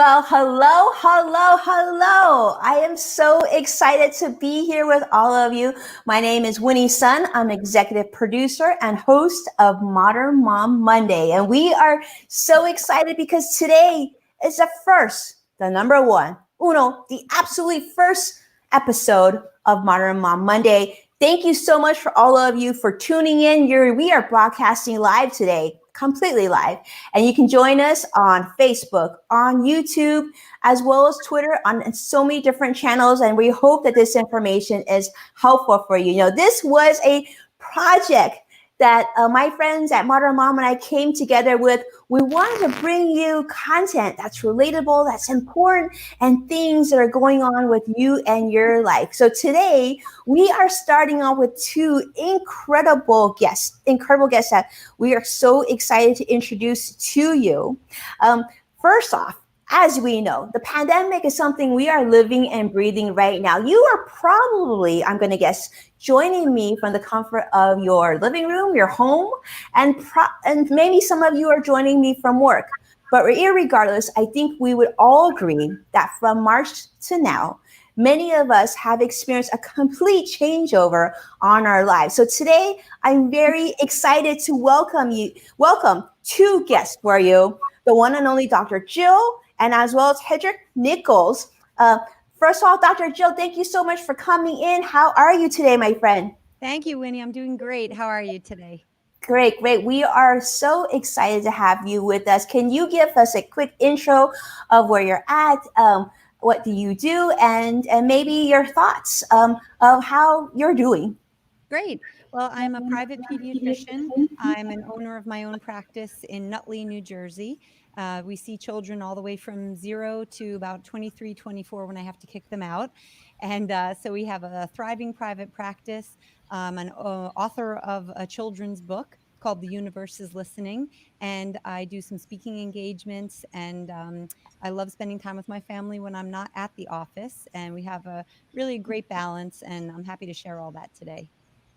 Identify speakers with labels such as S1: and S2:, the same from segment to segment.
S1: Well, hello, hello, hello. I am so excited to be here with all of you. My name is Winnie Sun. I'm executive producer and host of Modern Mom Monday. And we are so excited because today is the number one, the absolutely first episode of Modern Mom Monday. Thank you so much for all of you for tuning in. We are broadcasting live today, completely live. And you can join us on Facebook, on YouTube, as well as Twitter, on so many different channels. And we hope that this information is helpful for you. This was a project that my friends at Modern Mom and I came together with. We wanted to bring you content that's relatable, that's important, and things that are going on with you and your life. So today, we are starting off with two incredible guests that we are so excited to introduce to you. First off, as we know, the pandemic is something we are living and breathing right now. You are probably, I'm going to guess, joining me from the comfort of your living room, your home, and maybe some of you are joining me from work. But irregardless, I think we would all agree that from March to now, many of us have experienced a complete changeover on our lives. So today, I'm very excited to welcome two guests for you, the one and only Dr. Jill, and as well as Hedreich Nichols. First of all, Dr. Jill, thank you so much for coming in. How are you today, my friend?
S2: Thank you, Winnie. I'm doing great. How are you today?
S1: Great. We are so excited to have you with us. Can you give us a quick intro of where you're at? What do you do? And maybe your thoughts of how you're doing.
S2: Great. Well, I'm a private pediatrician. I'm an owner of my own practice in Nutley, New Jersey. We see children all the way from 0 to about 23, 24 when I have to kick them out. And so we have a thriving private practice. I'm an author of a children's book called The Universe is Listening. And I do some speaking engagements. And I love spending time with my family when I'm not at the office. And we have a really great balance. And I'm happy to share all that today.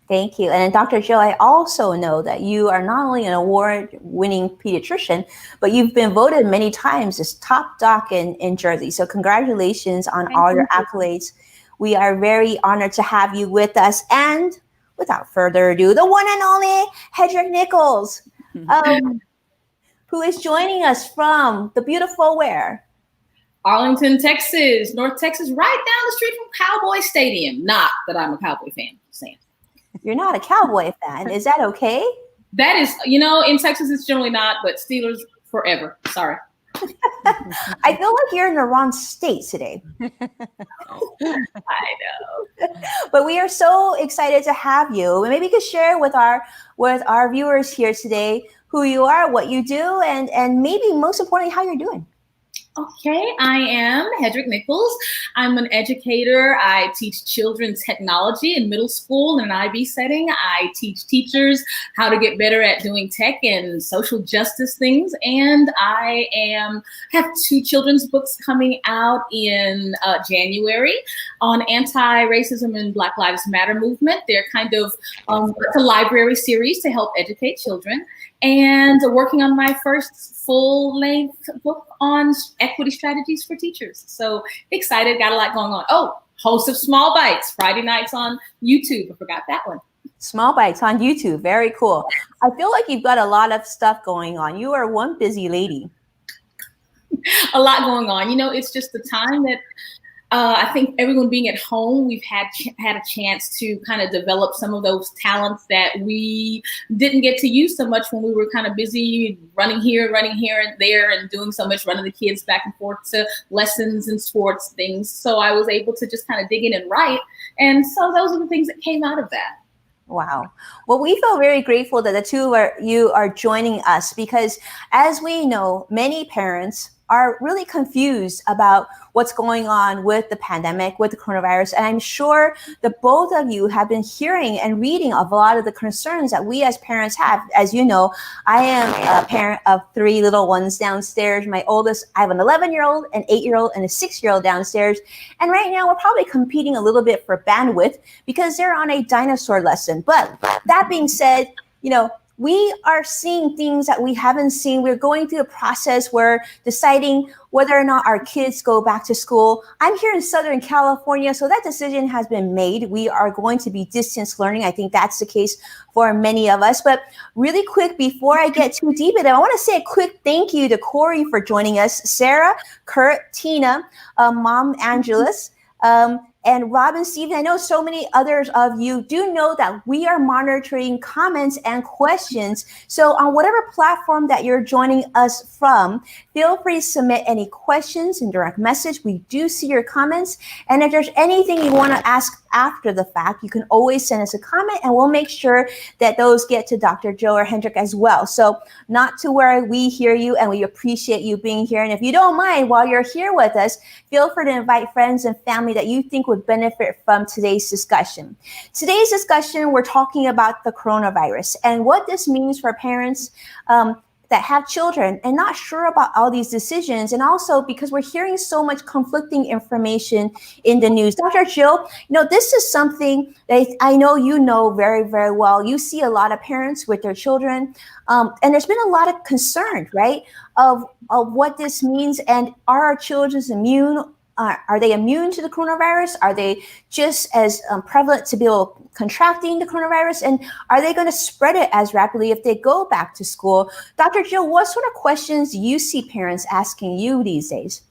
S1: Thank you. And Dr. Jill, I also know that you are not only an award-winning pediatrician, but you've been voted many times as top doc in Jersey. So congratulations on all your accolades. We are very honored to have you with us. And without further ado, the one and only Hedreich Nichols, who is joining us from the beautiful where?
S3: Arlington, Texas, North Texas, right down the street from Cowboy Stadium. Not that I'm a Cowboy fan, just saying.
S1: You're not a Cowboy fan. Is that okay?
S3: That is, in Texas, it's generally not, but Steelers forever. Sorry.
S1: I feel like you're in the wrong state today.
S3: I know.
S1: But we are so excited to have you. Maybe you could share with our viewers here today who you are, what you do, and maybe most importantly, how you're doing.
S3: Okay, I am Hedreich Nichols. I'm an educator. I teach children technology in middle school in an IB setting. I teach teachers how to get better at doing tech and social justice things. And I have two children's books coming out in January on anti-racism and Black Lives Matter movement. They're kind of it's a library series to help educate children. And working on my first full-length book on equity strategies for teachers. So excited, got a lot going on. Oh, host of Small Bites, Friday nights on YouTube. I forgot that one.
S1: Small Bites on YouTube, very cool. I feel like you've got a lot of stuff going on. You are one busy lady.
S3: A lot going on. It's just the time that I think everyone being at home, we've had a chance to kind of develop some of those talents that we didn't get to use so much when we were kind of busy running here and there and doing so much, running the kids back and forth to lessons and sports things. So I was able to just kind of dig in and write. And so those are the things that came out of that.
S1: Wow. Well, we feel very grateful that the two of you are joining us because as we know, many parents are really confused about what's going on with the pandemic, with the coronavirus. And I'm sure that both of you have been hearing and reading of a lot of the concerns that we as parents have. As you know, I am a parent of three little ones downstairs. My oldest, I have an 11-year-old, an 8-year-old, and a 6-year-old downstairs. And right now we're probably competing a little bit for bandwidth because they're on a dinosaur lesson. But that being said, we are seeing things that we haven't seen. We're going through a process where deciding whether or not our kids go back to school. I'm here in Southern California, so that decision has been made. We are going to be distance learning. I think that's the case for many of us. But really quick, before I get too deep in it, I want to say a quick thank you to Corey for joining us, Sarah, Kurt, Tina, Mom Angelus, and Robin, Steven. I know so many others of you do know that we are monitoring comments and questions. So on whatever platform that you're joining us from, feel free to submit any questions in direct message. We do see your comments. And if there's anything you want to ask after the fact, you can always send us a comment and we'll make sure that those get to Dr. Jill or Hedreich as well. So not to worry, we hear you and we appreciate you being here. And if you don't mind, while you're here with us, feel free to invite friends and family that you think would benefit from today's discussion. Today's discussion, we're talking about the coronavirus and what this means for parents that have children and not sure about all these decisions. And also because we're hearing so much conflicting information in the news. Dr. Jill, this is something that I know you know very, very well. You see a lot of parents with their children, and there's been a lot of concern, right, of what this means. And are our children immune? Are they immune to the coronavirus? Are they just as prevalent to be contracting the coronavirus? And are they going to spread it as rapidly if they go back to school? Dr. Jill, what sort of questions do you see parents asking you these days?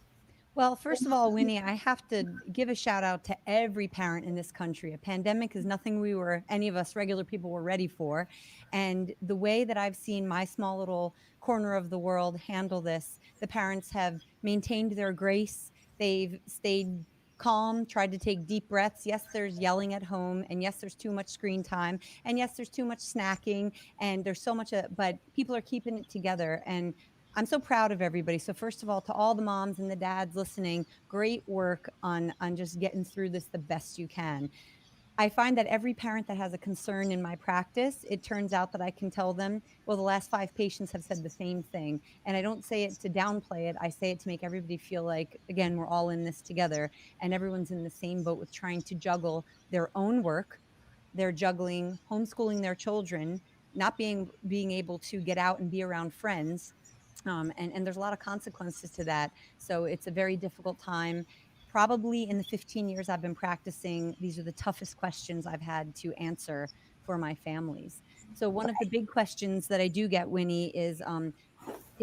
S2: Well, first of all, Winnie, I have to give a shout out to every parent in this country. A pandemic is nothing any of us regular people were ready for. And the way that I've seen my small little corner of the world handle this, the parents have maintained their grace. They've stayed calm, tried to take deep breaths. Yes, there's yelling at home. And yes, there's too much screen time. And yes, there's too much snacking. And there's so much, but people are keeping it together. And I'm so proud of everybody. So first of all, to all the moms and the dads listening, great work on just getting through this the best you can. I find that every parent that has a concern in my practice, it turns out that I can tell them, well, the last 5 patients have said the same thing. And I don't say it to downplay it. I say it to make everybody feel like, again, we're all in this together and everyone's in the same boat with trying to juggle their own work. They're juggling homeschooling their children, not being able to get out and be around friends. And there's a lot of consequences to that. So it's a very difficult time. Probably in the 15 years I've been practicing, these are the toughest questions I've had to answer for my families. So one of the big questions that I do get, Winnie, is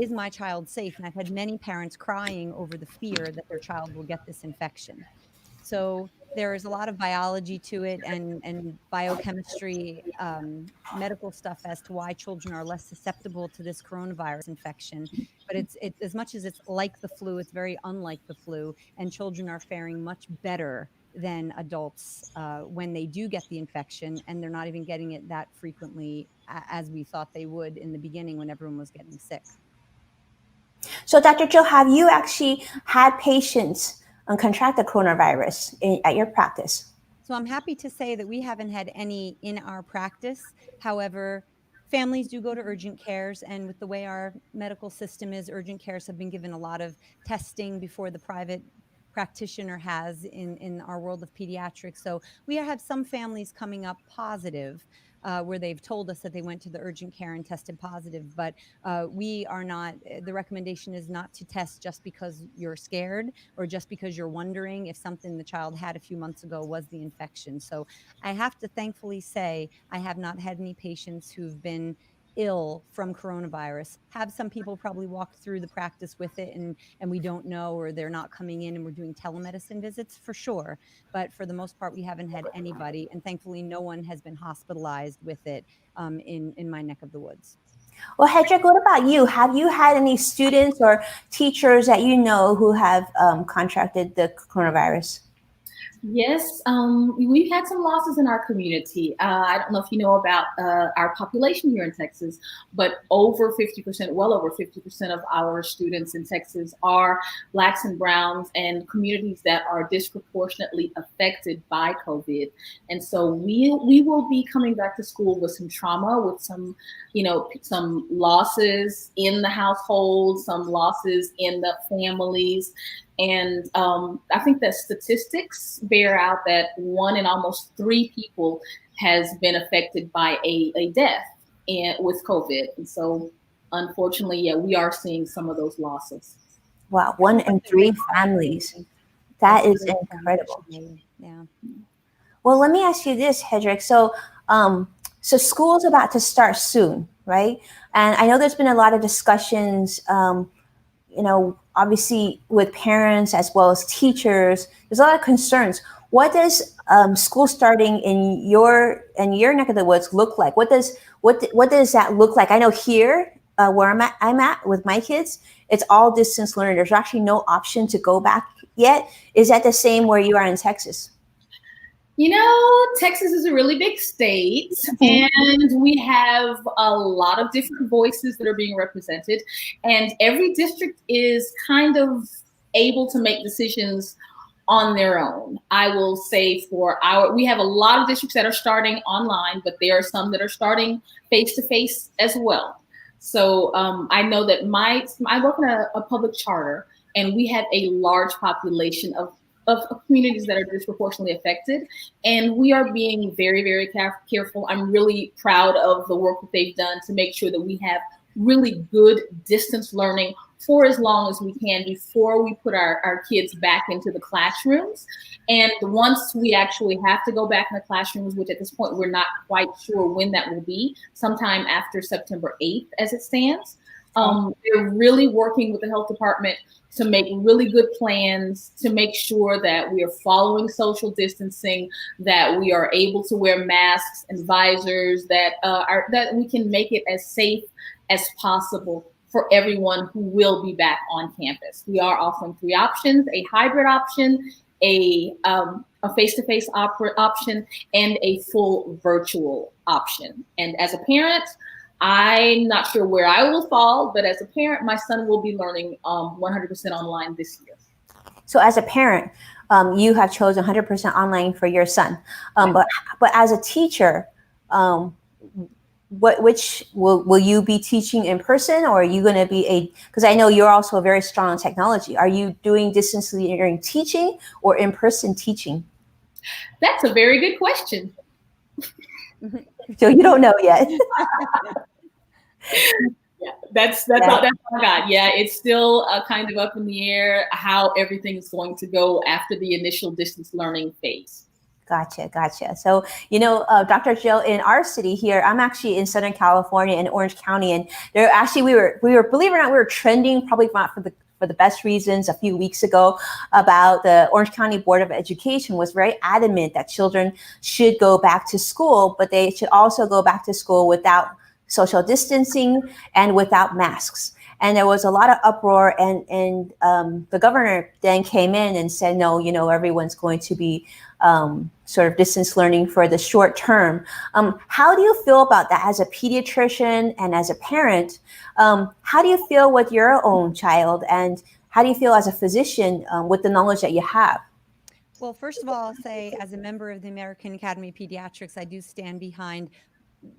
S2: my child safe? And I've had many parents crying over the fear that their child will get this infection. So there is a lot of biology to it and biochemistry, medical stuff as to why children are less susceptible to this coronavirus infection. But it's as much as it's like the flu, it's very unlike the flu, and children are faring much better than adults when they do get the infection, and they're not even getting it that frequently as we thought they would in the beginning when everyone was getting sick.
S1: So Dr. Jill, have you actually had patients contract the coronavirus at your practice?
S2: So I'm happy to say that we haven't had any in our practice. However, families do go to urgent cares, and with the way our medical system is, urgent cares have been given a lot of testing before the private practitioner has in our world of pediatrics. So we have some families coming up positive where they've told us that they went to the urgent care and tested positive, but we are not, the recommendation is not to test just because you're scared or just because you're wondering if something the child had a few months ago was the infection. So I have to thankfully say I have not had any patients who've been ill from coronavirus. Have some people probably walked through the practice with it and we don't know, or they're not coming in and we're doing telemedicine visits for sure. But for the most part, we haven't had anybody, and thankfully no one has been hospitalized with it in my neck of the woods.
S1: Well, Hedreich, what about you? Have you had any students or teachers that you know who have contracted the coronavirus?
S3: Yes, we've had some losses in our community. I don't know if you know about our population here in Texas, but over 50%, well over 50% of our students in Texas are Blacks and Browns and communities that are disproportionately affected by COVID. And so we will be coming back to school with some trauma, with some, some losses in the household, some losses in the families. And I think that statistics bear out that 1 in almost 3 people has been affected by a death with COVID. And so unfortunately, yeah, we are seeing some of those losses.
S1: Wow, 1 in 3 families. That is incredible.
S2: Yeah.
S1: Well, let me ask you this, Hedreich. So school's about to start soon, right? And I know there's been a lot of discussions, obviously with parents as well as teachers. There's a lot of concerns. What does school starting in your neck of the woods look like? What does that look like? I know here where I'm at with my kids, it's all distance learning. There's actually no option to go back yet. Is that the same where you are in Texas?
S3: Texas is a really big state, and we have a lot of different voices that are being represented, and every district is kind of able to make decisions on their own. I will say we have a lot of districts that are starting online, but there are some that are starting face-to-face as well. So I know that I work in a public charter, and we have a large population of communities that are disproportionately affected. And we are being very, very careful. I'm really proud of the work that they've done to make sure that we have really good distance learning for as long as we can before we put our kids back into the classrooms. And once we actually have to go back in the classrooms, which at this point we're not quite sure when that will be, sometime after September 8th as it stands, they're really working with the health department to make really good plans to make sure that we are following social distancing, that we are able to wear masks and visors, that we can make it as safe as possible for everyone who will be back on campus. We are offering 3 options: a hybrid option, a face-to-face option, and a full virtual option. And as a parent, I'm not sure where I will fall, but as a parent, my son will be learning 100% online this year.
S1: So as a parent, you have chosen 100% online for your son. But as a teacher, which will you be teaching in person, or are you going to be because I know you're also very strong in technology. Are you doing distance learning teaching or in-person teaching?
S3: That's a very good question.
S1: So you don't know yet.
S3: Yeah, that's all I got. Yeah, it's still kind of up in the air how everything is going to go after the initial distance learning phase.
S1: Gotcha. So, Dr. Jill, in our city here, I'm actually in Southern California in Orange County, and there actually we were believe it or not, we were trending, probably not for the best reasons, a few weeks ago, about the Orange County Board of Education was very adamant that children should go back to school, but they should also go back to school without social distancing and without masks. And there was a lot of uproar, and the governor then came in and said, no, everyone's going to be sort of distance learning for the short term. How do you feel about that as a pediatrician and as a parent? How do you feel with your own child, and how do you feel as a physician with the knowledge that you have?
S2: Well, first of all, I'll say as a member of the American Academy of Pediatrics, I do stand behind.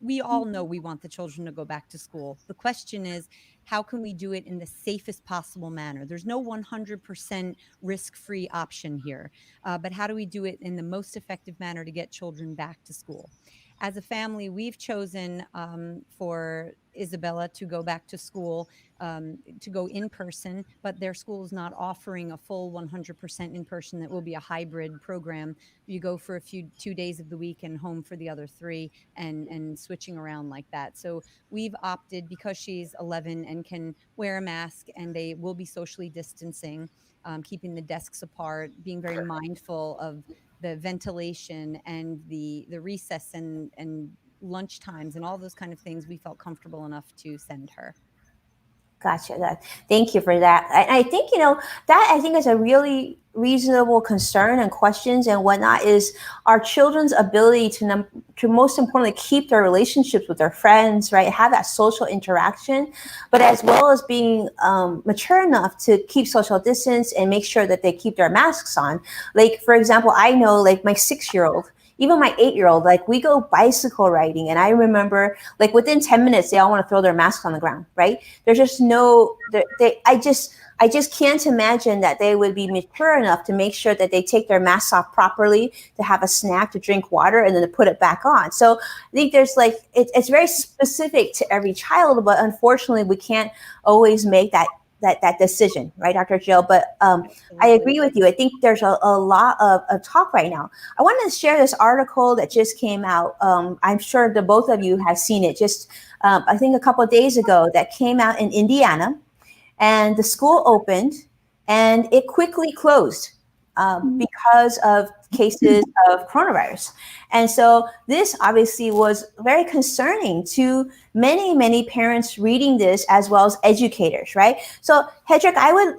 S2: We all know we want the children to go back to school. The question is, how can we do it in the safest possible manner? There's no 100% risk-free option here, but how do we do it in the most effective manner to get children back to school? As a family, we've chosen for Isabella to go back to school, to go in person, but their school is not offering a full 100% in person. That will be a hybrid program. You go for 2 days of the week and home for the other 3, and switching around like that. So we've opted, because she's 11 and can wear a mask, and they will be socially distancing, keeping the desks apart, being very mindful of the ventilation and the recess and lunch times and all those kind of things. We felt comfortable enough to send her.
S1: Gotcha. Thank you for that. I think, that I think is a really reasonable concern and questions and whatnot, is our children's ability to most importantly keep their relationships with their friends, right? Have that social interaction, but as well as being mature enough to keep social distance and make sure that they keep their masks on. Like, for example, I know, like, my 6-year-old, even my 8-year-old, like, we go bicycle riding, and I remember, like, within 10 minutes, they all want to throw their masks on the ground, right? There's just I I just can't imagine that they would be mature enough to make sure that they take their masks off properly, to have a snack, to drink water, and then to put it back on. So I think there's like, it's very specific to every child, but unfortunately we can't always make that decision, right, Dr. Jill? But I agree with you. I think there's a lot of talk right now. I wanted to share this article that just came out. I'm sure the both of you have seen it just, I think a couple of days ago, that came out in Indiana. And the school opened and it quickly closed because of cases of coronavirus. And so this obviously was very concerning to many, many parents reading this, as well as educators, right? So Hedreich,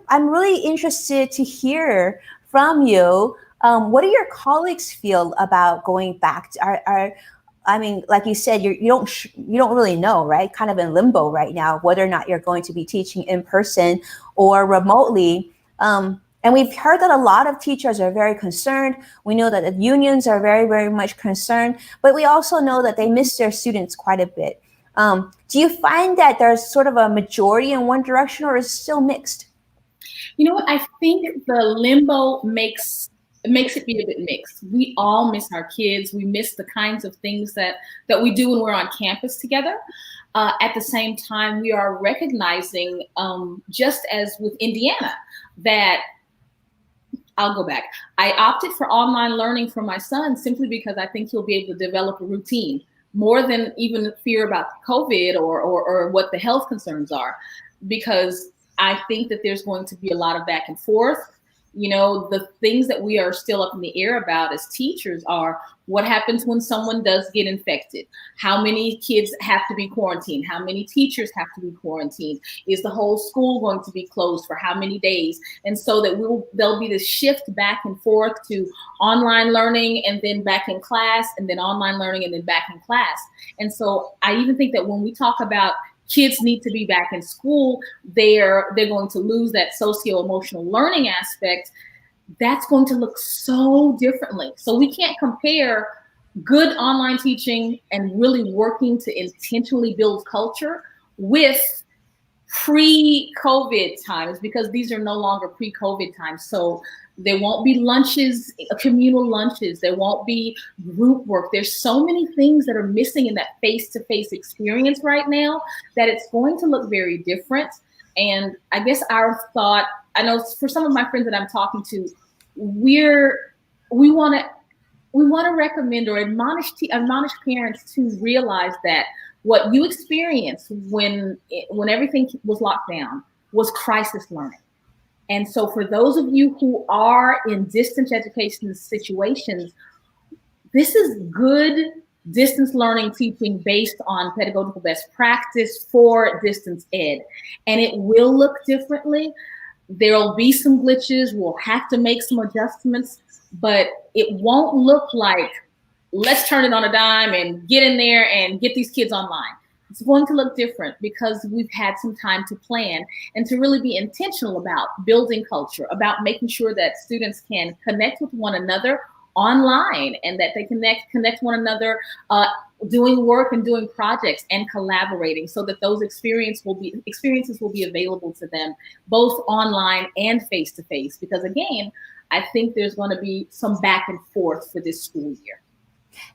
S1: I'm really interested to hear from you. What do your colleagues feel about going back? I mean, like you said, you don't really know, right? Kind of in limbo right now, whether or not you're going to be teaching in person or remotely. And we've heard that a lot of teachers are very concerned. We know that the unions are very, very much concerned, but we also know that they miss their students quite a bit. Do you find that there's sort of a majority in one direction, or is it still mixed?
S3: You know what? I think the limbo makes it be a bit mixed. We all miss our kids. We miss the kinds of things that we do when we're on campus together. At the same time, we are recognizing, just as with Indiana, that I'll go back. I opted for online learning for my son simply because I think he'll be able to develop a routine more than even fear about COVID or what the health concerns are, because I think that there's going to be a lot of back and forth. You know, the things that we are still up in the air about as teachers are what happens when someone does get infected? How many kids have to be quarantined? How many teachers have to be quarantined? Is the whole school going to be closed for how many days? And so that there'll be this shift back and forth to online learning and then back in class, and then online learning and then back in class. And so I even think that when we talk about kids need to be back in school, they're going to lose that socio-emotional learning aspect. That's going to look so differently. So we can't compare good online teaching and really working to intentionally build culture with pre-COVID times, because these are no longer pre-COVID times. So there won't be lunches, communal lunches. There won't be group work. There's so many things that are missing in that face-to-face experience right now that it's going to look very different. And I guess our thought, I know for some of my friends that I'm talking to, we want to recommend or admonish parents to realize that what you experienced when everything was locked down was crisis learning. And so for those of you who are in distance education situations, this is good distance learning teaching based on pedagogical best practice for distance ed. And it will look differently. There'll be some glitches. We'll have to make some adjustments, but it won't look like, let's turn it on a dime and get in there and get these kids online. It's going to look different because we've had some time to plan and to really be intentional about building culture, about making sure that students can connect with one another online and that they connect one another doing work and doing projects and collaborating, so that those experiences will be available to them both online and face-to-face. Because again, I think there's going to be some back and forth for this school year.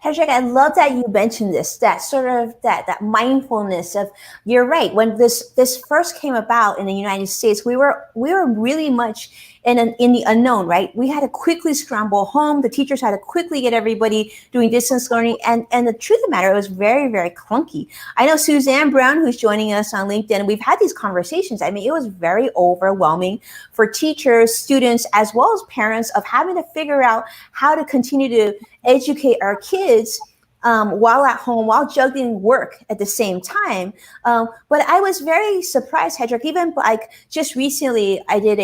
S1: Hedreich, I love that you mentioned this, that sort of that mindfulness of, you're right. When this first came about in the United States, we were really much in the unknown, right? We had to quickly scramble home. The teachers had to quickly get everybody doing distance learning. And the truth of the matter, it was very, very clunky. I know Suzanne Brown, who's joining us on LinkedIn, we've had these conversations. I mean, it was very overwhelming for teachers, students, as well as parents, of having to figure out how to continue to educate our kids while at home, while juggling work at the same time. But I was very surprised, Hedreich, even like just recently, I did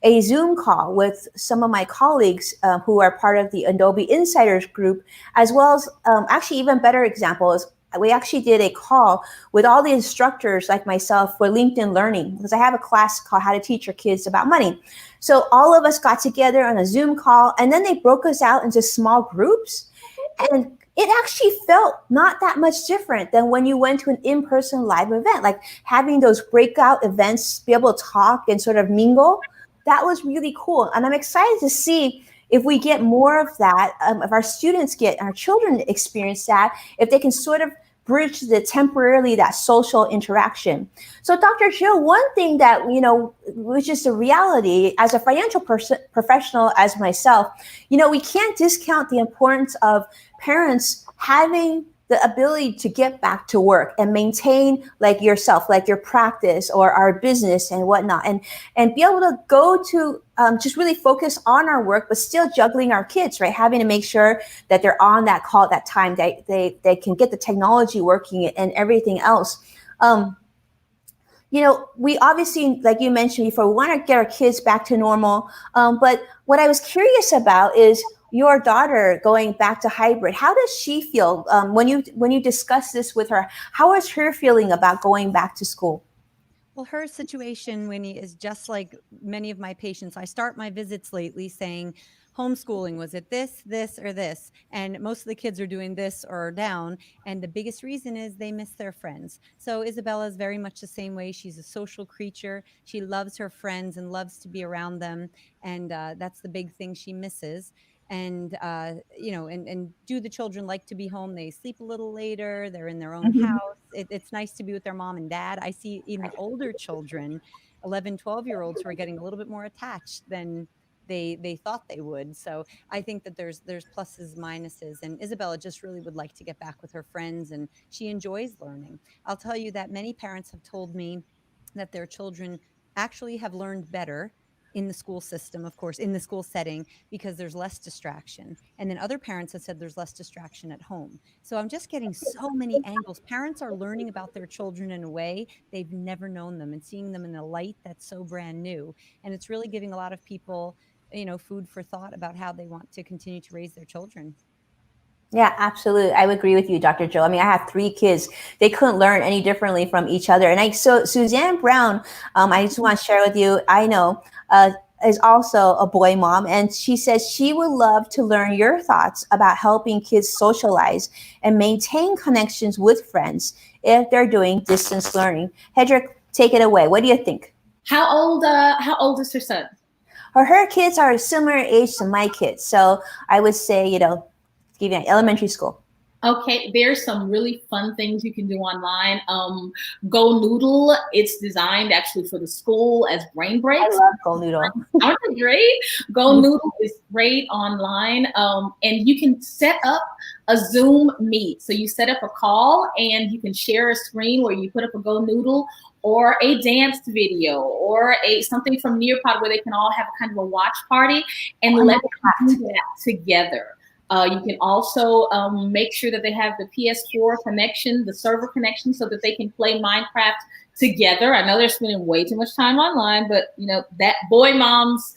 S1: a Zoom call with some of my colleagues who are part of the Adobe Insiders group, as well as actually even better example is we actually did a call with all the instructors like myself for LinkedIn Learning, because I have a class called How to Teach Your Kids About Money. So all of us got together on a Zoom call, and then they broke us out into small groups. And it actually felt not that much different than when you went to an in-person live event, like having those breakout events, be able to talk and sort of mingle. That was really cool. And I'm excited to see if we get more of that, if our students get, our children experience that, if they can sort of bridge the temporarily that social interaction. So Dr. Jill, one thing that, which is the reality as a financial professional, as myself, we can't discount the importance of parents having the ability to get back to work and maintain like yourself, like your practice or our business and whatnot, and be able to go to just really focus on our work, but still juggling our kids, right? Having to make sure that they're on that call at that time, they can get the technology working and everything else. We obviously, like you mentioned before, we want to get our kids back to normal. But what I was curious about is your daughter going back to hybrid. How does she feel when you discuss this with her? How is her feeling about going back to school?
S2: Well, her situation, Winnie, is just like many of my patients. I start my visits lately saying, homeschooling, was it this, this, or this? And most of the kids are doing this or down. And the biggest reason is they miss their friends. So Isabella is very much the same way. She's a social creature. She loves her friends and loves to be around them. And that's the big thing she misses. And and do the children like to be home? They sleep a little later, they're in their own house. It's nice to be with their mom and dad. I see even older children, 11, 12-year-olds, who are getting a little bit more attached than they thought they would. So I think that there's pluses, minuses, and Isabella just really would like to get back with her friends, and she enjoys learning. I'll tell you that many parents have told me that their children actually have learned better in the school system, of course, in the school setting, because there's less distraction. And then other parents have said there's less distraction at home. So I'm just getting so many angles. Parents are learning about their children in a way they've never known them and seeing them in a light that's so brand new. And it's really giving a lot of people, food for thought about how they want to continue to raise their children.
S1: Yeah, absolutely. I would agree with you, Dr. Joe. I mean, I have 3 kids. They couldn't learn any differently from each other. And so Suzanne Brown, I just want to share with you, I know, is also a boy mom. And she says she would love to learn your thoughts about helping kids socialize and maintain connections with friends if they're doing distance learning. Hedreich, take it away. What do you think?
S3: How old is her son?
S1: Her kids are a similar age to my kids. So I would say, give you an elementary school.
S3: Okay, there's some really fun things you can do online. Go Noodle, it's designed actually for the school as brain breaks.
S1: I love Go Noodle.
S3: Aren't they great? Go Noodle is great online. And you can set up a Zoom meet. So you set up a call and you can share a screen where you put up a Go Noodle or a dance video or something from Nearpod where they can all have a kind of a watch party and let them do that together. You can also make sure that they have the PS4 connection, the server connection, so that they can play Minecraft together. I know they're spending way too much time online, but that boy moms,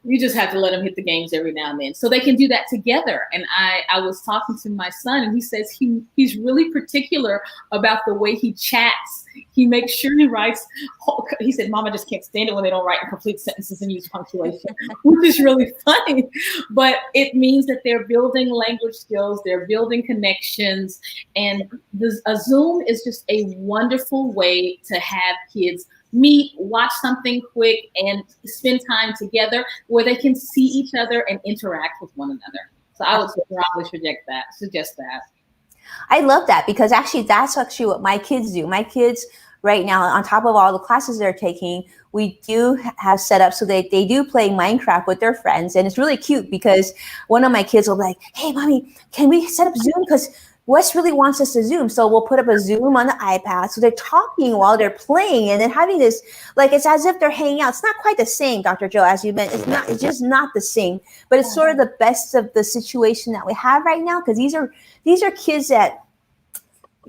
S3: you just have to let them hit the games every now and then. So they can do that together. And I was talking to my son, and he says he's really particular about the way he chats. He makes sure he writes. He said, "Mom, I just can't stand it when they don't write complete sentences and use punctuation," which is really funny. But it means that they're building language skills, they're building connections, and a Zoom is just a wonderful way to have kids meet, watch something quick, and spend time together where they can see each other and interact with one another. So I would strongly suggest that.
S1: I love that because that's actually what my kids do. My kids right now, on top of all the classes they're taking, we do have set up so they do play Minecraft with their friends. And it's really cute because one of my kids will be like, "Hey, mommy, can we set up Zoom? Because Wes really wants us to Zoom." So we'll put up a Zoom on the iPad. So they're talking while they're playing and then having this, like, it's as if they're hanging out. It's not quite the same, Dr. Joe, as you mentioned. It's just not the same. But it's sort of the best of the situation that we have right now because these are kids that,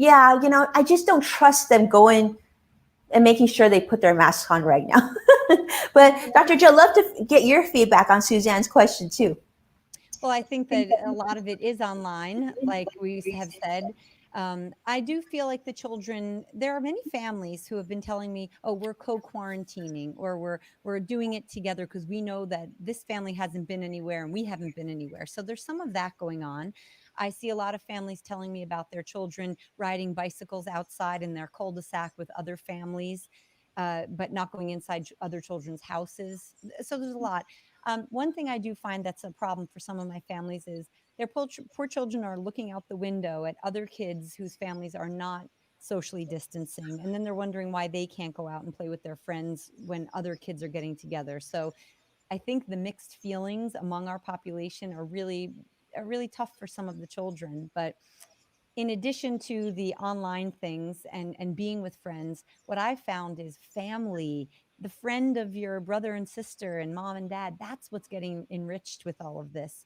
S1: I just don't trust them going and making sure they put their masks on right now. But Dr. Joe, love to get your feedback on Suzanne's question too.
S2: Well, I think that a lot of it is online, like we have said. I do feel like the children, there are many families who have been telling me, "Oh, we're co-quarantining," or we're doing it together because we know that this family hasn't been anywhere and we haven't been anywhere. So there's some of that going on. I see a lot of families telling me about their children riding bicycles outside in their cul-de-sac with other families, but not going inside other children's houses. So there's a lot. One thing I do find that's a problem for some of my families is their poor children are looking out the window at other kids whose families are not socially distancing. And then they're wondering why they can't go out and play with their friends when other kids are getting together. So I think the mixed feelings among our population are really tough for some of the children. But in addition to the online things and being with friends, what I found is family, the friend of your brother and sister and mom and dad, that's what's getting enriched with all of this.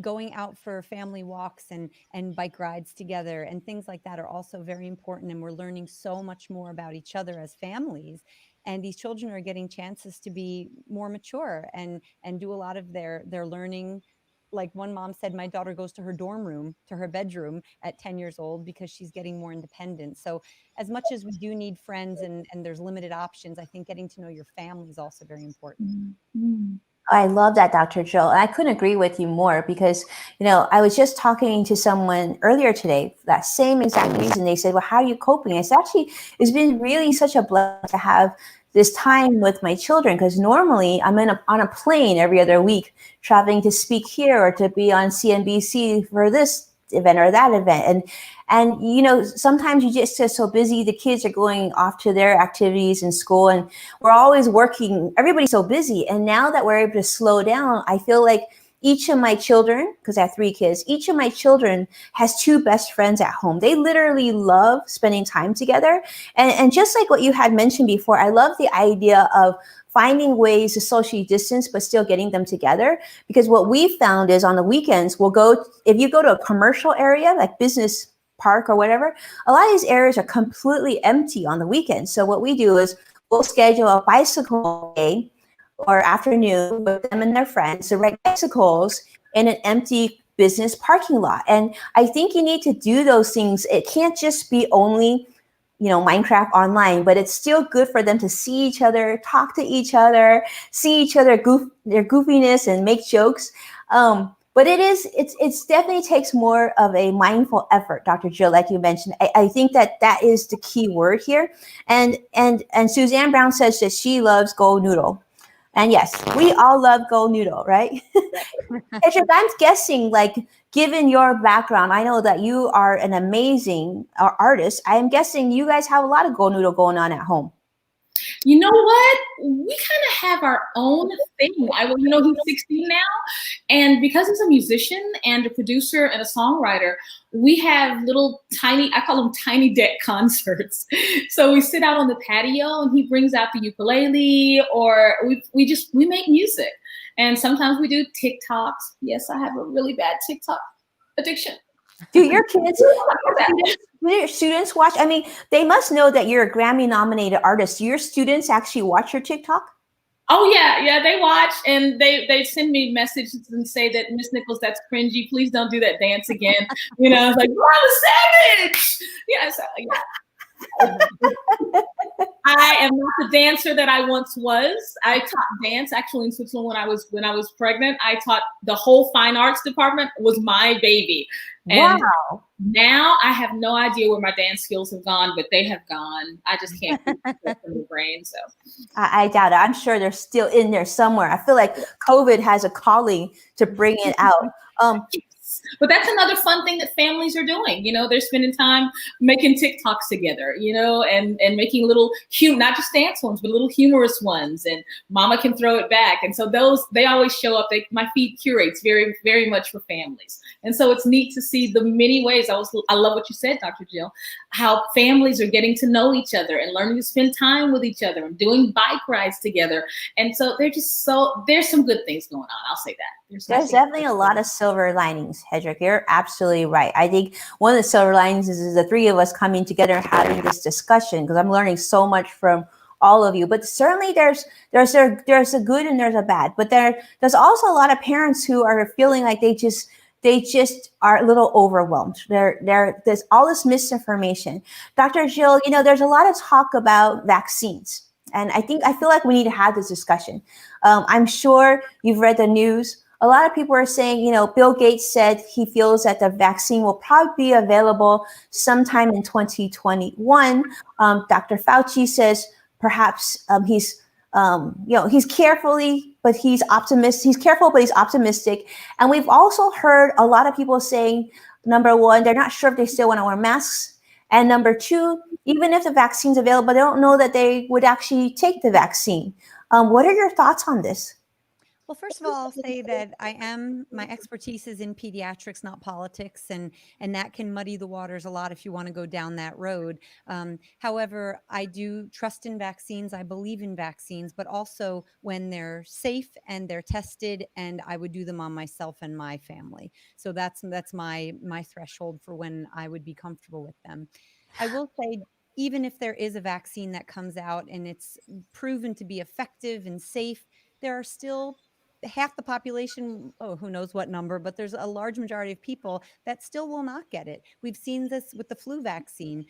S2: Going out for family walks and bike rides together and things like that are also very important. And we're learning so much more about each other as families. And these children are getting chances to be more mature and do a lot of their learning. Like one mom said, my daughter goes to her dorm room, to her bedroom at 10 years old because she's getting more independent. So as much as we do need friends and there's limited options, I think getting to know your family is also very important.
S3: Mm-hmm.
S1: I love that, Dr. Jill. And I couldn't agree with you more because, I was just talking to someone earlier today, that same exact reason. They said, well, how are you coping? It's been really such a blessing to have this time with my children because normally I'm on a plane every other week traveling to speak here or to be on CNBC for this event or that event. And sometimes you just get so busy, the kids are going off to their activities in school and we're always working, everybody's so busy. And now that we're able to slow down, I feel like each of my children, because I have 3 kids, each of my children has 2 best friends at home. They literally love spending time together. And just like what you had mentioned before, I love the idea of finding ways to socially distance, but still getting them together. Because what we found is on the weekends, if you go to a commercial area, like business park or whatever, a lot of these areas are completely empty on the weekends. So what we do is we'll schedule a bicycle day or afternoon with them and their friends to ride bicycles in an empty business parking lot. And I think you need to do those things. It can't just be only Minecraft online, but it's still good for them to see each other, talk to each other, see each other their goofiness and make jokes. But it's definitely takes more of a mindful effort, Dr. Jill, like you mentioned. I think that is the key word here. And Suzanne Brown says that she loves Go Noodle. And yes, we all love Go Noodle, right? Hedreich, I'm guessing, like, given your background, I know that you are an amazing artist. I am guessing you guys have a lot of Go Noodle going on at home.
S3: You know what? We kind of have our own thing. He's 16 now. And because he's a musician and a producer and a songwriter, we have little tiny, I call them tiny deck concerts. So we sit out on the patio and he brings out the ukulele or we make music. And sometimes we do TikToks. Yes, I have a really bad TikTok addiction.
S1: Do your kids, do your students watch? I mean, they must know that you're a Grammy-nominated artist. Do your students actually watch your TikTok?
S3: Oh, yeah, they watch and they send me messages and say that, Miss Nichols, that's cringy. Please don't do that dance again. It's like, you're a savage. Yeah, so, yeah. I am not the dancer that I once was. I taught dance actually in Switzerland when I was pregnant. I taught the whole fine arts department was my baby. And
S1: wow.
S3: Now I have no idea where my dance skills have gone, but they have gone. I just can't keep it from the brain. So
S1: I doubt it. I'm sure they're still in there somewhere. I feel like COVID has a calling to bring it out.
S3: But that's another fun thing that families are doing. They're spending time making TikToks together, and making little, not just dance ones, but little humorous ones. And mama can throw it back. And so they always show up. My feed curates very, very much for families. And so it's neat to see the many ways. I love what you said, Dr. Jill, how families are getting to know each other and learning to spend time with each other and doing bike rides together. And so there's some good things going on. I'll say that.
S1: There's definitely a lot of silver linings, Hedreich. You're absolutely right. I think one of the silver linings is the 3 of us coming together and having this discussion because I'm learning so much from all of you. But certainly there's a good and there's a bad. But there's also a lot of parents who are feeling like they just are a little overwhelmed. There's all this misinformation. Dr. Jill, there's a lot of talk about vaccines. And I feel like we need to have this discussion. I'm sure you've read the news a lot of people are saying, Bill Gates said he feels that the vaccine will probably be available sometime in 2021. Dr. Fauci says perhaps he's carefully, but he's optimistic. He's careful, but he's optimistic. And we've also heard a lot of people saying, number one, they're not sure if they still want to wear masks. And number two, even if the vaccine's available, they don't know that they would actually take the vaccine. What are your thoughts on this?
S2: Well, first of all, I'll say that my expertise is in pediatrics, not politics, and that can muddy the waters a lot if you want to go down that road. However, I do trust in vaccines. I believe in vaccines, but also when they're safe and they're tested, and I would do them on myself and my family. So that's my threshold for when I would be comfortable with them. I will say, even if there is a vaccine that comes out and it's proven to be effective and safe, there are still half the population, who knows what number, but there's a large majority of people that still will not get it. We've seen this with the flu vaccine.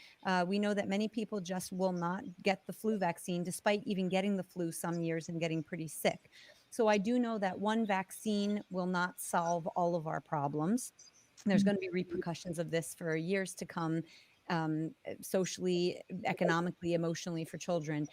S2: We know that many people just will not get the flu vaccine, despite even getting the flu some years and getting pretty sick. So I do know that one vaccine will not solve all of our problems. There's going to be repercussions of this for years to come, socially, economically, emotionally for children.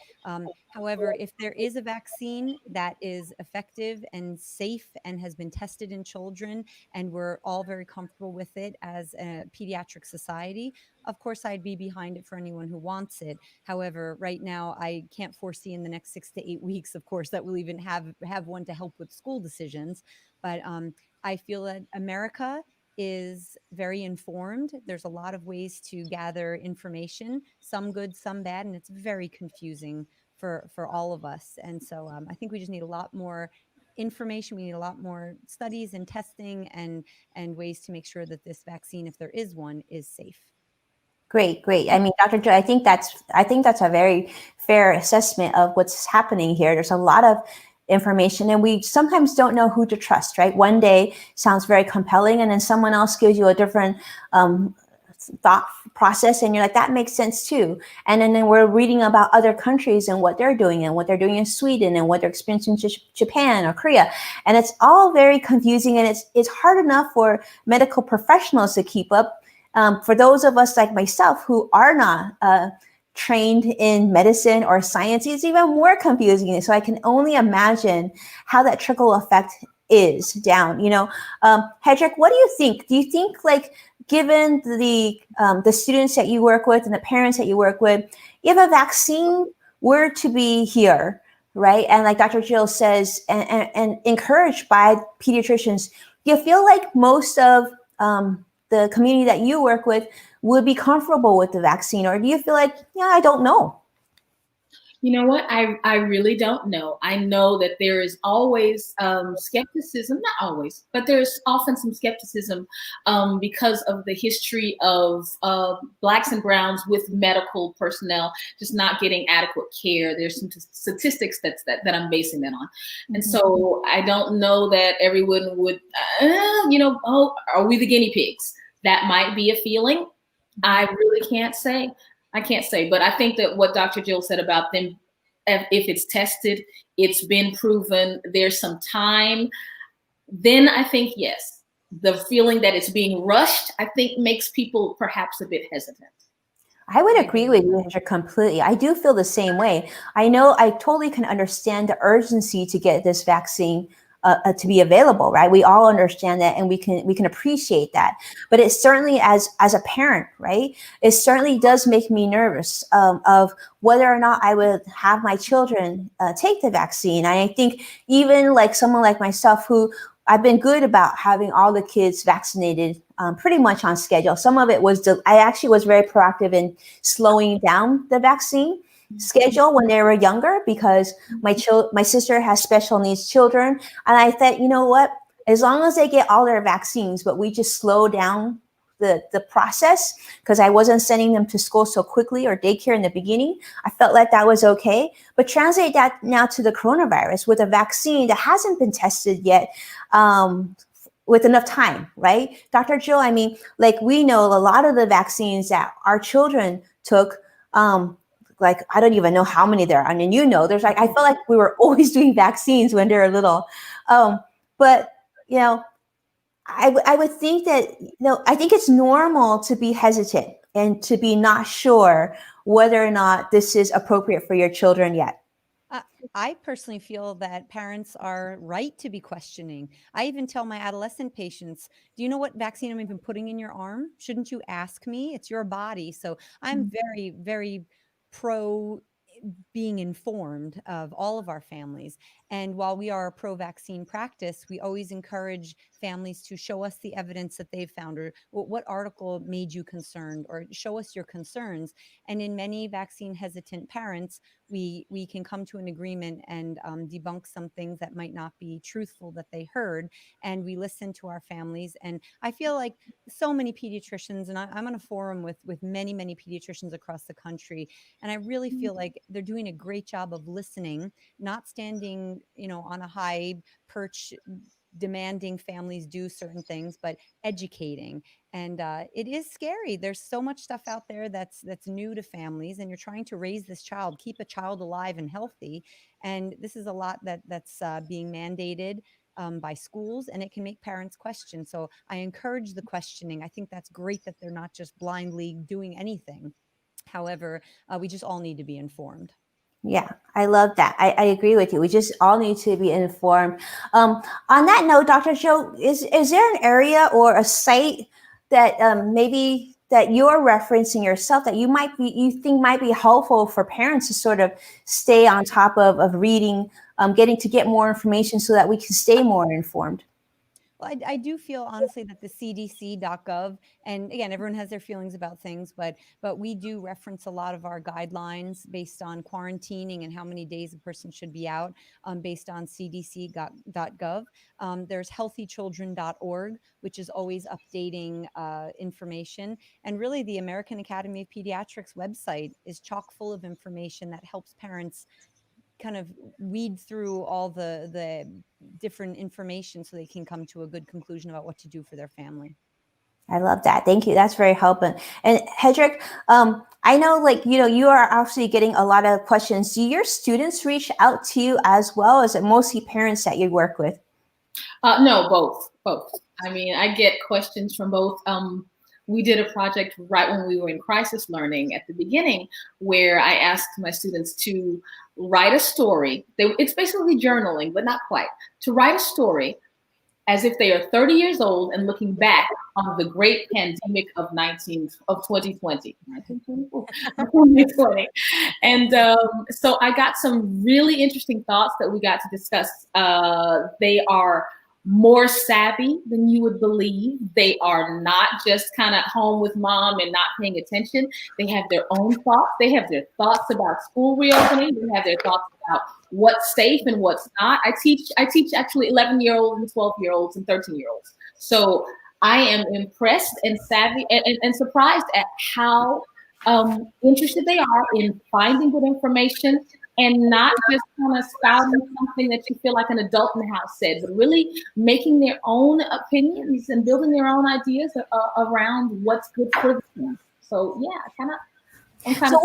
S2: However, if there is a vaccine that is effective and safe and has been tested in children, and we're all very comfortable with it as a pediatric society, of course, I'd be behind it for anyone who wants it. However, right now, I can't foresee in the next 6 to 8 weeks, of course, that we'll even have one to help with school decisions. But I feel that America is very informed. There's a lot of ways to gather information, some good, some bad, and it's very confusing for all of us. And so I think we just need a lot more information. We need a lot more studies and testing and ways to make sure that this vaccine, if there is one, is safe.
S1: Great. I mean, Dr. Joe, I think that's a very fair assessment of what's happening here. There's a lot of information and we sometimes don't know who to trust, right? One day sounds very compelling and then someone else gives you a different thought process and you're like, that makes sense too. And then we're reading about other countries and what they're doing in Sweden and what they're experiencing in Japan or Korea. And it's all very confusing and it's hard enough for medical professionals to keep up. For those of us like myself who are not trained in medicine or science, it's even more confusing. So I can only imagine how that trickle effect is down. Hedreich, what do you think? Do you think, like, given the students that you work with and the parents that you work with, if a vaccine were to be here, right, and like Dr. Jill says, and encouraged by pediatricians, do you feel like most of the community that you work with would be comfortable with the vaccine? Or do you feel like, I don't know?
S3: You know what? I really don't know. I know that there is always skepticism, not always, but there's often some skepticism because of the history of Blacks and Browns with medical personnel just not getting adequate care. There's some statistics that I'm basing that on. And so I don't know that everyone would, are we the guinea pigs? That might be a feeling. I really can't say. I can't say, but I think that what Dr. Jill said about them, if it's tested, it's been proven, there's some time, then I think, yes, the feeling that it's being rushed, I think makes people perhaps a bit hesitant.
S1: I would agree with you, Hedreich, completely. I do feel the same way. I know I totally can understand the urgency to get this vaccine to be available, right? We all understand that, and we can appreciate that. But it certainly, as a parent, right, it certainly does make me nervous of whether or not I would have my children take the vaccine. And I think even like someone like myself, who I've been good about having all the kids vaccinated pretty much on schedule. Some of it was I actually was very proactive in slowing down the vaccine schedule when they were younger, because my sister has special needs children, and I thought, you know what, as long as they get all their vaccines, but we just slow down the process, because I wasn't sending them to school so quickly or daycare in the beginning, I felt like that was okay. But translate that now to the coronavirus with a vaccine that hasn't been tested yet, with enough time, right? Dr. Jill, I mean, like, we know a lot of the vaccines that our children took, like, I don't even know how many there are. I mean, there's like, I felt like we were always doing vaccines when they were little. But you know, I would think that, I think it's normal to be hesitant and to be not sure whether or not this is appropriate for your children yet.
S2: I personally feel that parents are right to be questioning. I even tell my adolescent patients, do you know what vaccine I'm even putting in your arm? Shouldn't you ask me? It's your body. So I'm very, very pro being informed of all of our families. And while we are a pro-vaccine practice, we always encourage families to show us the evidence that they've found, or what article made you concerned, or show us your concerns. And in many vaccine hesitant parents, we can come to an agreement and debunk some things that might not be truthful that they heard. And we listen to our families. And I feel like so many pediatricians, and I'm on a forum with many, many pediatricians across the country, and I really feel like they're doing a great job of listening, not standing, on a high perch demanding families do certain things, but educating. And it is scary. There's so much stuff out there that's new to families, and you're trying to raise this child, keep a child alive and healthy. And this is a lot that's being mandated by schools, and it can make parents question. So I encourage the questioning. I think that's great that they're not just blindly doing anything. However, we just all need to be informed.
S1: Yeah, I love that. I agree with you. We just all need to be informed. On that note, Dr. Joe, is there an area or a site that maybe that you're referencing yourself that you think might be helpful for parents to sort of stay on top of reading, get more information so that we can stay more informed?
S2: Well, I do feel honestly that the CDC.gov, and again, everyone has their feelings about things, but we do reference a lot of our guidelines based on quarantining and how many days a person should be out, based on CDC.gov. There's healthychildren.org, which is always updating information. And really, the American Academy of Pediatrics website is chock full of information that helps parents kind of weed through all the different information so they can come to a good conclusion about what to do for their family.
S1: I love that. Thank you. That's very helpful. And Hedreich, I know, you are obviously getting a lot of questions. Do your students reach out to you as well? Is it mostly parents that you work with?
S3: No, both. I mean, I get questions from both. We did a project right when we were in crisis learning at the beginning, where I asked my students to write a story. It's basically journaling, but not quite. To write a story as if they are 30 years old and looking back on the great pandemic of 2020. And so I got some really interesting thoughts that we got to discuss. They are more savvy than you would believe. They are not just kind of home with mom and not paying attention. They have their own thoughts. They have their thoughts about school reopening. They have their thoughts about what's safe and what's not. I teach actually 11-year-olds and 12-year-olds and 13-year-olds. So I am impressed and savvy and surprised at how interested they are in finding good information, and not just kind of spouting something that you feel like an adult in the house said, but really making their own opinions and building their own ideas around what's good for them. So yeah, I'm kind of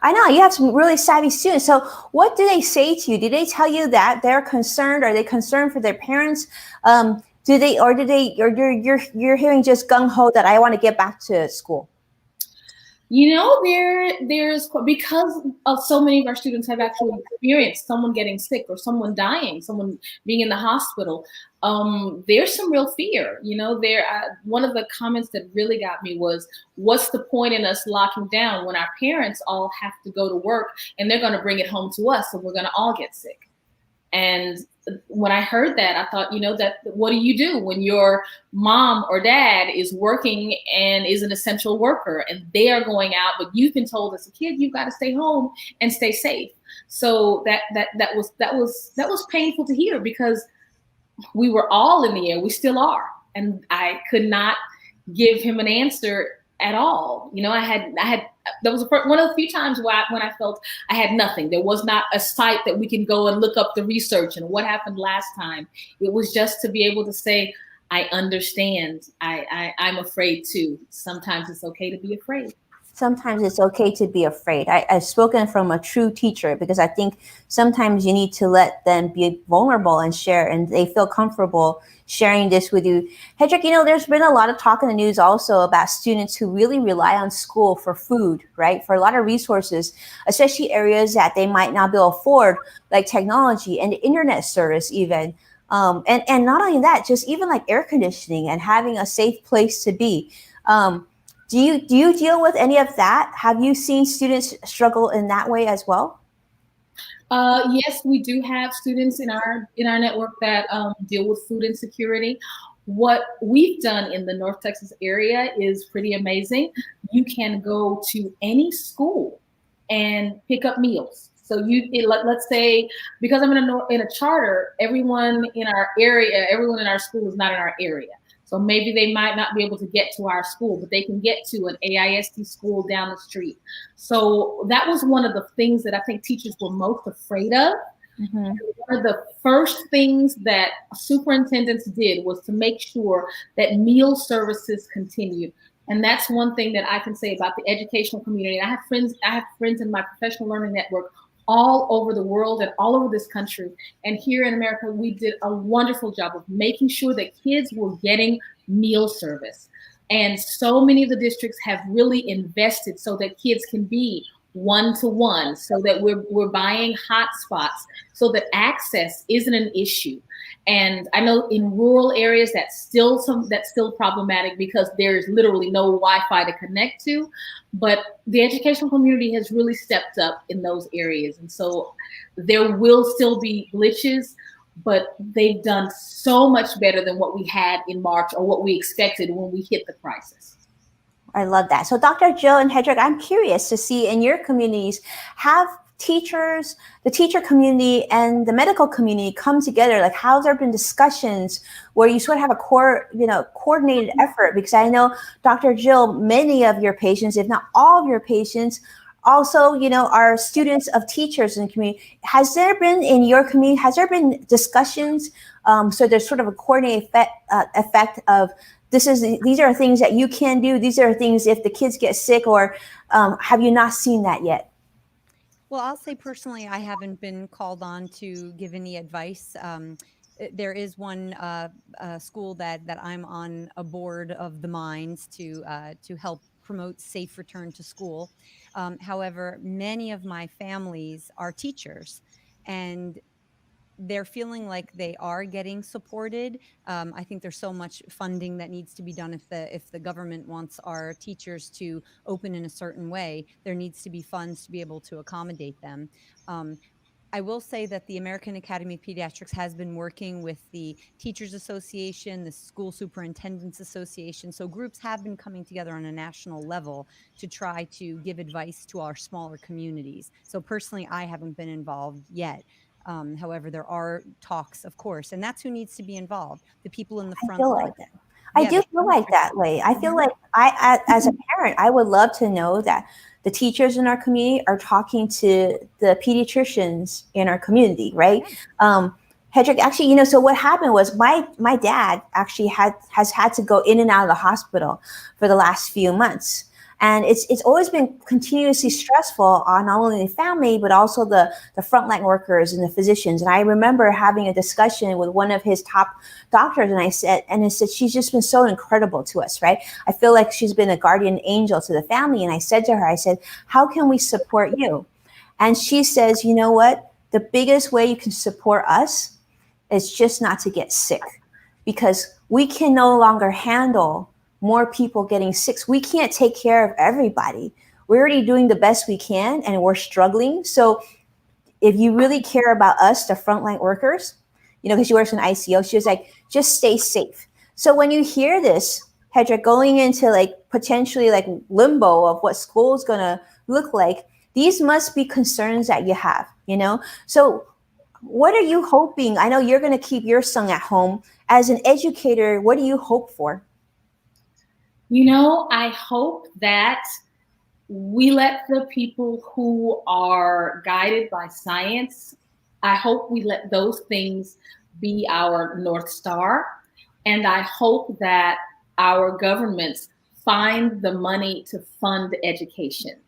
S1: I know you have some really savvy students. So what do they say to you? Do they tell you that they're concerned? Are they concerned for their parents? Or you're hearing just gung ho that I want to get back to school?
S3: There's, because of so many of our students have actually experienced someone getting sick or someone dying, someone being in the hospital. There's some real fear. One of the comments that really got me was, what's the point in us locking down when our parents all have to go to work and they're going to bring it home to us, and we're going to all get sick? And when I heard that, I thought, that what do you do when your mom or dad is working and is an essential worker and they are going out, but you've been told as a kid, you've got to stay home and stay safe. So that was painful to hear, because we were all in the air. We still are. And I could not give him an answer at all. That was one of the few times when I felt I had nothing. There was not a site that we can go and look up the research and what happened last time. It was just to be able to say, I understand. I'm afraid too. Sometimes it's okay to be afraid.
S1: sometimes it's okay to be afraid. I've spoken from a true teacher, because I think sometimes you need to let them be vulnerable and share, and they feel comfortable sharing this with you. Hedreich, there's been a lot of talk in the news also about students who really rely on school for food, right? For a lot of resources, especially areas that they might not be able to afford, like technology and internet service even. And not only that, just even like air conditioning and having a safe place to be. Do you deal with any of that? Have you seen students struggle in that way as well?
S3: Yes, we do have students in our network that deal with food insecurity. What we've done in the North Texas area is pretty amazing. You can go to any school and pick up meals. So let's say, because I'm in a charter, everyone in our area, everyone in our school is not in our area. So maybe they might not be able to get to our school, but they can get to an AISD school down the street. So that was one of the things that I think teachers were most afraid of.
S1: Mm-hmm.
S3: One of the first things that superintendents did was to make sure that meal services continued. And that's one thing that I can say about the educational community. I have friends in my professional learning network all over the world and all over this country. And here in America, we did a wonderful job of making sure that kids were getting meal service. And so many of the districts have really invested so that kids can be one-to-one, so that we're buying hotspots so that access isn't an issue. And I know in rural areas that's still problematic, because there's literally no Wi-Fi to connect to. But the educational community has really stepped up in those areas. And so there will still be glitches, but they've done so much better than what we had in March, or what we expected when we hit the crisis.
S1: I love that. So Dr. Jill and Hedreich, I'm curious to see in your communities, have teachers, the teacher community and the medical community come together? Like, how's there been discussions where you sort of have a coordinated effort? Because I know, Dr. Jill, many of your patients, if not all of your patients, also, are students of teachers in the community. Has there been in your community, discussions? So there's sort of a coordinated effect of, these are things that you can do. These are things if the kids get sick, or have you not seen that yet?
S2: Well, I'll say personally, I haven't been called on to give any advice. There is one school that I'm on a board of the minds to help promote safe return to school. However, many of my families are teachers, and they're feeling like they are getting supported. I think there's so much funding that needs to be done. If the government wants our teachers to open in a certain way, there needs to be funds to be able to accommodate them. I will say that the American Academy of Pediatrics has been working with the Teachers Association, the School Superintendents Association. So groups have been coming together on a national level to try to give advice to our smaller communities. So personally, I haven't been involved yet. However, there are talks, of course, and that's who needs to be involved. The people in the front line.
S1: Like that. I do feel like that way. I feel like as a parent, I would love to know that the teachers in our community are talking to the pediatricians in our community, right? Hedreich, actually, so what happened was my dad actually has had to go in and out of the hospital for the last few months. And it's always been continuously stressful on not only the family, but also the frontline workers and the physicians. And I remember having a discussion with one of his top doctors, and I said, she's just been so incredible to us, right? I feel like she's been a guardian angel to the family. And I said to her, how can we support you? And she says, you know what? The biggest way you can support us is just not to get sick, because we can no longer handle more people getting sick. We can't take care of everybody. We're already doing the best we can, and we're struggling. So if you really care about us, the frontline workers, because she works in ICO, she was like, just stay safe. So when you hear this, Hedreich, going into potentially limbo of what school is going to look like, these must be concerns that you have, So what are you hoping? I know you're going to keep your son at home. As an educator, what do you hope for?
S3: I hope that we let the people who are guided by science, I hope we let those things be our North Star. And I hope that our governments find the money to fund education.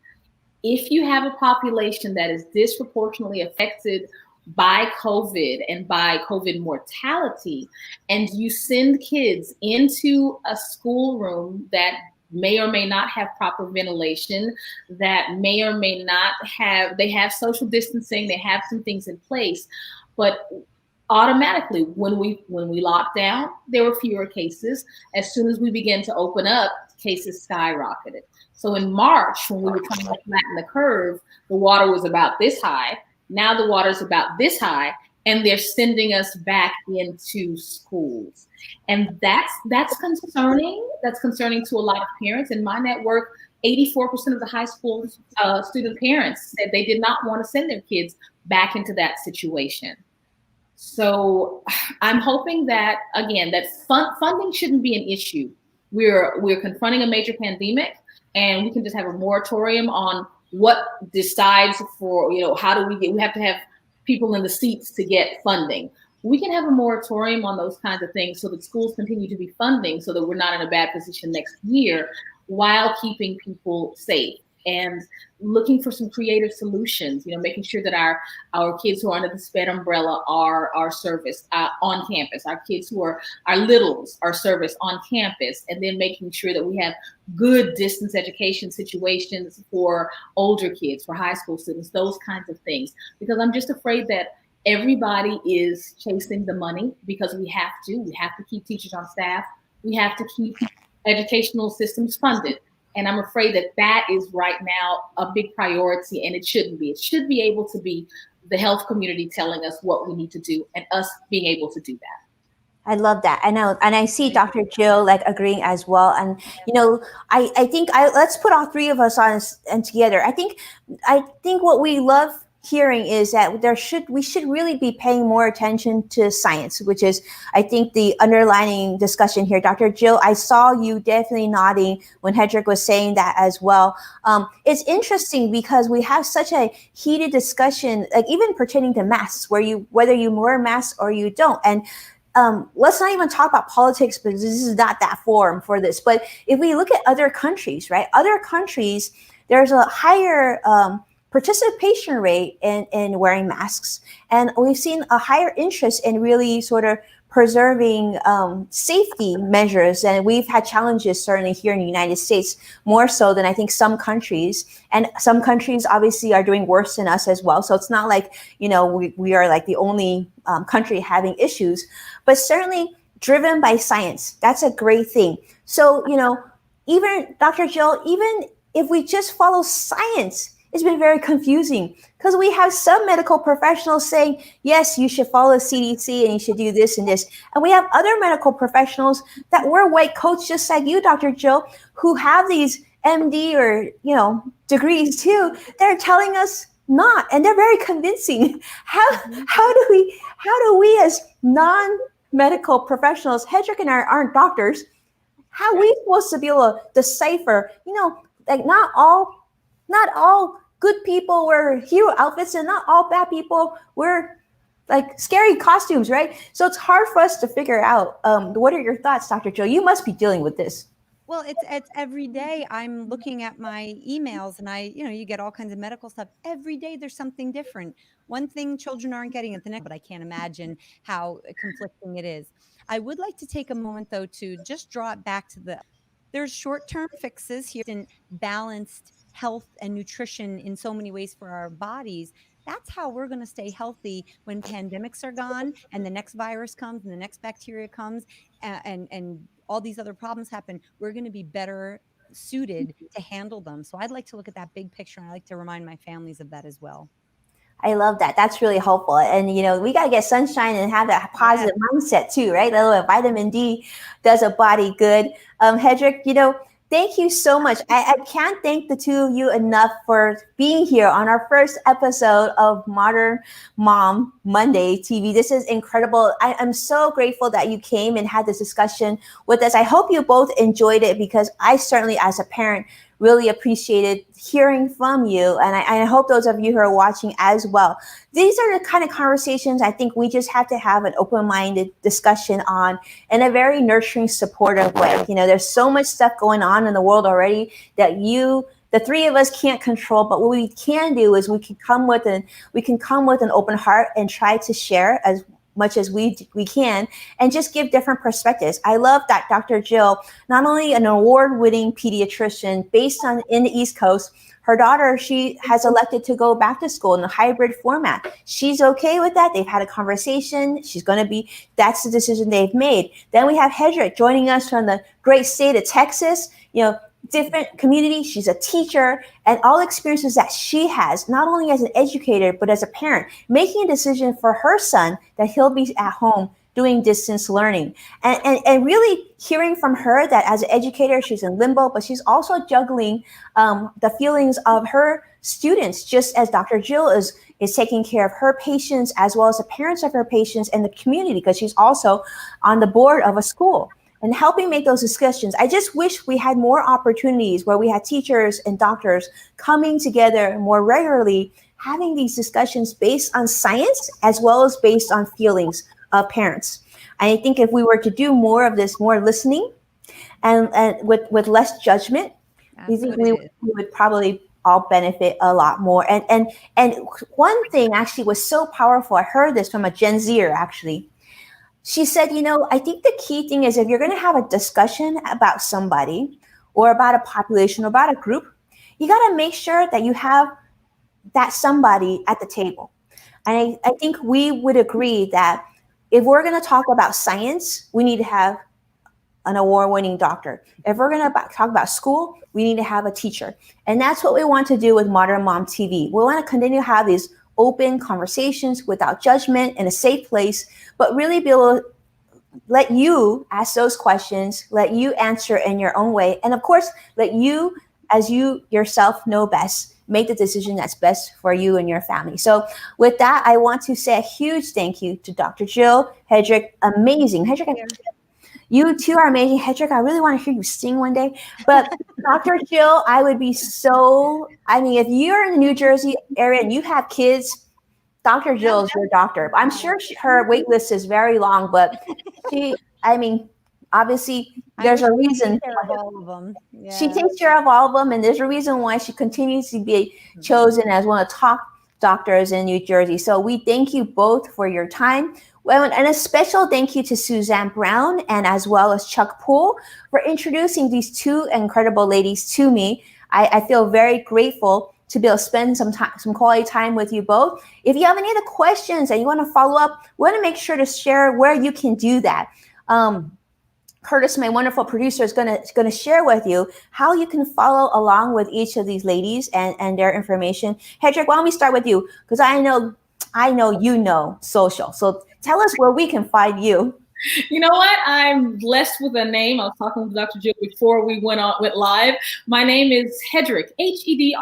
S3: If you have a population that is disproportionately affected by COVID and by COVID mortality, and you send kids into a schoolroom that may or may not have proper ventilation, that may or may not have, they have social distancing, they have some things in place, but automatically when we locked down, there were fewer cases. As soon as we began to open up, cases skyrocketed. So in March, when we were trying to flatten the curve, the water was about this high. Now the water's about this high, and they're sending us back into schools. And that's concerning. That's concerning to a lot of parents. In my network, 84% of the high school student parents said they did not want to send their kids back into that situation. So I'm hoping that, again, that funding shouldn't be an issue. We're confronting a major pandemic, and we can just have a moratorium on what decides for, how do we have to have people in the seats to get funding. We can have a moratorium on those kinds of things so that schools continue to be funding so that we're not in a bad position next year while keeping people safe and looking for some creative solutions, making sure that our kids who are under the SPED umbrella are serviced on campus. Our kids who are our littles are serviced on campus, and then making sure that we have good distance education situations for older kids, for high school students, those kinds of things. Because I'm just afraid that everybody is chasing the money because we have to keep teachers on staff. We have to keep educational systems funded. And I'm afraid that is right now a big priority, and it shouldn't be. It should be able to be the health community telling us what we need to do and us being able to do that.
S1: I love that. I know. And I see Dr. Jill agreeing as well. And, I think let's put all three of us on and together. I think what we love hearing is that we should really be paying more attention to science, which is, I think, the underlining discussion here. Dr. Jill, I saw you definitely nodding when Hedreich was saying that as well. It's interesting because we have such a heated discussion, even pertaining to masks, whether you wear masks or you don't. And let's not even talk about politics, because this is not that forum for this. But if we look at other countries, right? Other countries, there's a higher participation rate in wearing masks. And we've seen a higher interest in really sort of preserving safety measures. And we've had challenges certainly here in the United States, more so than I think some countries. And some countries obviously are doing worse than us as well. So it's not like, we are like the only country having issues, but certainly driven by science. That's a great thing. So, even Dr. Jill, even if we just follow science, it's been very confusing because we have some medical professionals saying, yes, you should follow CDC and you should do this and this. And we have other medical professionals that wear white coats just like you, Dr. Jill, who have these MD or, degrees too. They're telling us not, and they're very convincing. How do we as non-medical professionals, Hedreich and I aren't doctors, how are we supposed to be able to decipher, not all good people wear hero outfits and not all bad people wear scary costumes, right? So it's hard for us to figure out. What are your thoughts, Dr. Jill? You must be dealing with this.
S2: Well, it's every day I'm looking at my emails and you get all kinds of medical stuff. Every day there's something different. One thing children aren't getting at the next, but I can't imagine how conflicting it is. I would like to take a moment though to just draw it back to there's short-term fixes here in balanced health and nutrition in so many ways for our bodies. That's how we're going to stay healthy when pandemics are gone and the next virus comes and the next bacteria comes and all these other problems happen. We're going to be better suited to handle them. So I'd like to look at that big picture, and I like to remind my families of that as well.
S1: I love that. That's really helpful. And, we got to get sunshine and have that positive mindset too, right? A little vitamin D does a body good. Hedreich, thank you so much. I can't thank the two of you enough for being here on our first episode of Modern Mom Monday TV. This is incredible. I'm so grateful that you came and had this discussion with us. I hope you both enjoyed it, because I certainly, as a parent, really appreciated hearing from you. And I hope those of you who are watching as well. These are the kind of conversations I think we just have to have an open-minded discussion on in a very nurturing, supportive way. You know, there's so much stuff going on in the world already that the three of us can't control, but what we can do is we can come with an open heart and try to share as much as we can and just give different perspectives. I love that Dr. Jill, not only an award-winning pediatrician based in the East Coast, her daughter, she has elected to go back to school in a hybrid format. She's okay with that. They've had a conversation. That's the decision they've made. Then we have Hedreich joining us from the great state of Texas, different community. She's a teacher, and all experiences that she has, not only as an educator, but as a parent, making a decision for her son that he'll be at home doing distance learning. And really hearing from her that as an educator, she's in limbo, but she's also juggling the feelings of her students, just as Dr. Jill is taking care of her patients, as well as the parents of her patients and the community, because she's also on the board of a school. And helping make those discussions. I just wish we had more opportunities where we had teachers and doctors coming together more regularly, having these discussions based on science as well as based on feelings of parents. I think if we were to do more of this, more listening and with less judgment, we would probably all benefit a lot more. And one thing actually was so powerful. I heard this from a Gen Zer actually. She said, I think the key thing is if you're going to have a discussion about somebody or about a population or about a group, you got to make sure that you have that somebody at the table. And I think we would agree that if we're going to talk about science, we need to have an award-winning doctor. If we're going to talk about school, we need to have a teacher. And that's what we want to do with Modern Mom TV. We want to continue to have these open conversations without judgment in a safe place, but really be able to let you ask those questions, let you answer in your own way. And of course, let you, as you yourself know best, make the decision that's best for you and your family. So with that, I want to say a huge thank you to Dr. Jill Hedreich. Amazing. Hedreich, you too are amazing. Hedreich, I really want to hear you sing one day. But Dr. Jill, I would be if you're in the New Jersey area and you have kids, Dr. Jill is your doctor. I'm sure her wait list is very long, but obviously there's a reason.
S2: She takes care of all of them. Yeah.
S1: She takes care of all of them, and there's a reason why she continues to be chosen as one of the top doctors in New Jersey. So we thank you both for your time. Well, and a special thank you to Suzanne Brown and as well as Chuck Poole for introducing these two incredible ladies to me. I feel very grateful to be able to spend some quality time with you both. If you have any other questions and you want to follow up, we want to make sure to share where you can do that. Curtis, my wonderful producer, is going to share with you how you can follow along with each of these ladies and their information. Hedreich, why don't we start with you? Because I know you know social. So tell us where we can find you.
S3: You know what? I'm blessed with a name. I was talking with Dr. Jill before we went live. My name is Hedreich, Hedreich.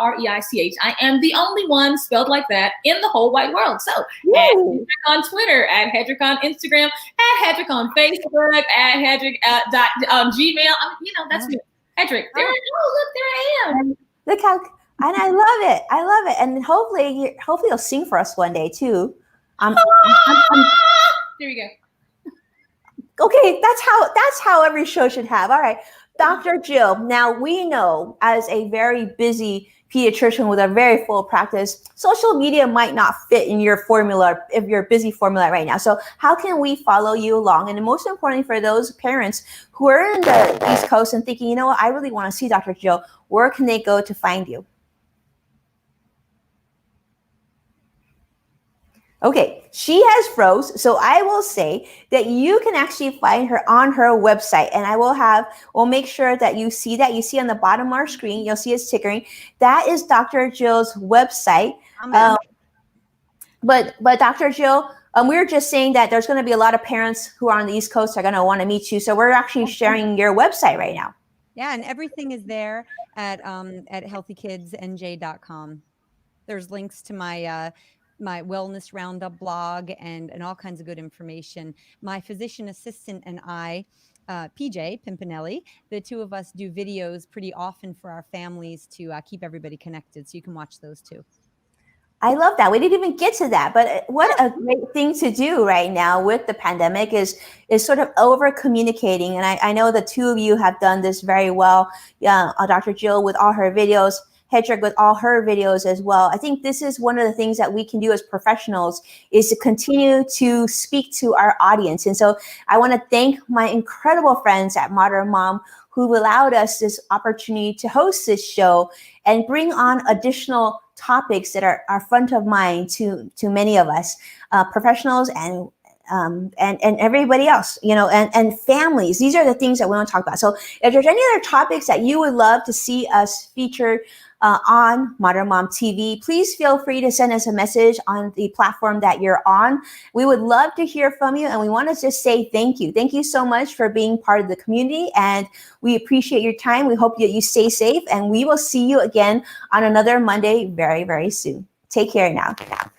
S3: I am the only one spelled like that in the whole wide world. So at Hedreich on Twitter, at Hedreich on Instagram, at Hedreich on Facebook, at Hedreich on Gmail. That's me. Hedreich. There I am.
S1: Look how, and I love it. I love it. And hopefully you'll sing for us one day too.
S3: There you go.
S1: Okay, that's how every show should have. All right, Dr. Jill. Now we know as a very busy pediatrician with a very full practice, social media might not fit in your formula if you're busy formula right now. So how can we follow you along? And most importantly, for those parents who are in the East Coast and thinking, you know what, I really want to see Dr. Jill, where can they go to find you? Okay, she has froze, so I will say that you can actually find her on her website, and we'll make sure that you see that. You see on the bottom of our screen, you'll see it tickering. That is Dr. Jill's website. But Dr. Jill, we were just saying that there's going to be a lot of parents who are on the East Coast are going to want to meet you, so we're actually sharing your website right now.
S2: Yeah, and everything is there at healthykidsnj.com. There's links to my wellness roundup blog and all kinds of good information. My physician assistant and I PJ Pimpinelli. The two of us do videos pretty often for our families to keep everybody connected. So you can watch those too.
S1: I love that. We didn't even get to that, but what a great thing to do right now with the pandemic is sort of over communicating. And I know the two of you have done this very well. Yeah, Dr. Jill with all her videos, Hedreich with all her videos as well. I think this is one of the things that we can do as professionals is to continue to speak to our audience. And so I want to thank my incredible friends at Modernmom who allowed us this opportunity to host this show and bring on additional topics that are front of mind to many of us, professionals and everybody else, and families. These are the things that we want to talk about. So if there's any other topics that you would love to see us feature on Modern Mom TV, please feel free to send us a message on the platform that you're on. We would love to hear from you, and we want to just say thank you. Thank you so much for being part of the community, and we appreciate your time. We hope that you stay safe, and we will see you again on another Monday very, very soon. Take care now.
S2: Bye.